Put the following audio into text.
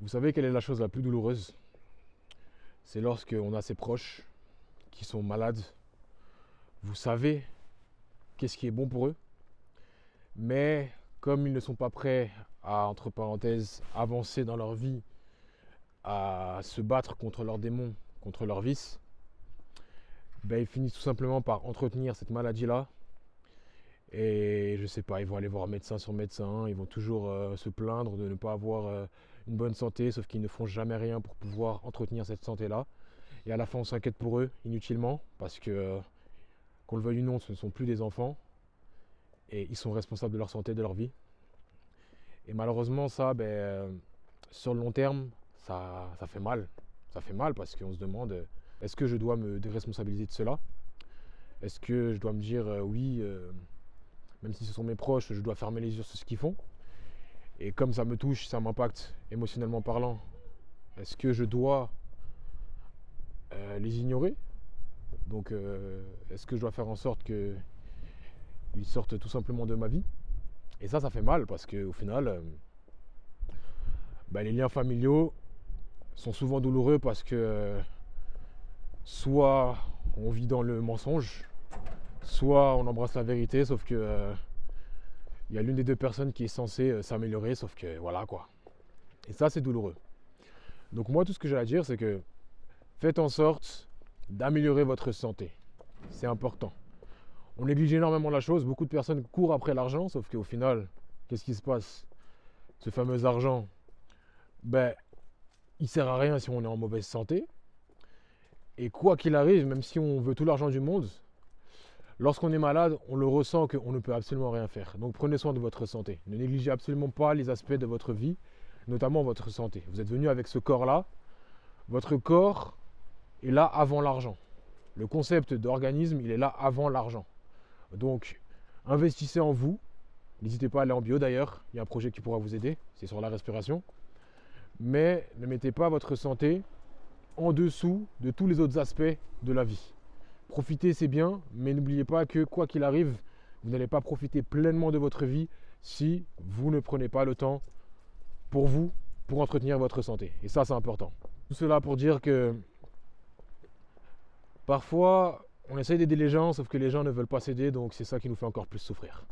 Vous savez quelle est la chose la plus douloureuse? C'est lorsqu'on a ses proches qui sont malades. Vous savez qu'est-ce qui est bon pour eux, mais comme ils ne sont pas prêts à, entre parenthèses, avancer dans leur vie, à se battre contre leurs démons, contre leurs vices, ben ils finissent tout simplement par entretenir cette maladie-là. Et je sais pas, ils vont aller voir médecin sur médecin, ils vont toujours se plaindre de ne pas avoir une bonne santé, sauf qu'ils ne font jamais rien pour pouvoir entretenir cette santé-là. Et à la fin, on s'inquiète pour eux inutilement, parce que, qu'on le veuille ou non, ce ne sont plus des enfants, et ils sont responsables de leur santé, de leur vie. Et malheureusement, ça, sur le long terme, ça fait mal. Ça fait mal parce qu'on se demande, est-ce que je dois me déresponsabiliser de cela? Est-ce que je dois me dire, oui, même si ce sont mes proches, je dois fermer les yeux sur ce qu'ils font? Et comme ça me touche, ça m'impacte émotionnellement parlant, est-ce que je dois les ignorer? Donc, est-ce que je dois faire en sorte qu'ils sortent tout simplement de ma vie? Et ça fait mal parce qu'au final, les liens familiaux sont souvent douloureux parce que soit on vit dans le mensonge, soit on embrasse la vérité, sauf que il y a l'une des deux personnes qui est censée s'améliorer, sauf que voilà quoi. Et ça, c'est douloureux. Donc moi, tout ce que j'ai à dire, c'est que faites en sorte d'améliorer votre santé. C'est important. On néglige énormément la chose. Beaucoup de personnes courent après l'argent, sauf qu'au final, qu'est-ce qui se passe? Ce fameux argent, il sert à rien si on est en mauvaise santé. Et quoi qu'il arrive, même si on veut tout l'argent du monde, lorsqu'on est malade, on le ressent qu'on ne peut absolument rien faire. Donc prenez soin de votre santé. Ne négligez absolument pas les aspects de votre vie, notamment votre santé. Vous êtes venu avec ce corps-là. Votre corps est là avant l'argent. Le concept d'organisme, il est là avant l'argent. Donc, investissez en vous. N'hésitez pas à aller en bio d'ailleurs. Il y a un projet qui pourra vous aider. C'est sur la respiration. Mais ne mettez pas votre santé en dessous de tous les autres aspects de la vie. Profitez, c'est bien, mais n'oubliez pas que quoi qu'il arrive, vous n'allez pas profiter pleinement de votre vie si vous ne prenez pas le temps pour vous, pour entretenir votre santé. Et ça, c'est important. Tout cela pour dire que parfois, on essaye d'aider les gens, sauf que les gens ne veulent pas s'aider, donc c'est ça qui nous fait encore plus souffrir.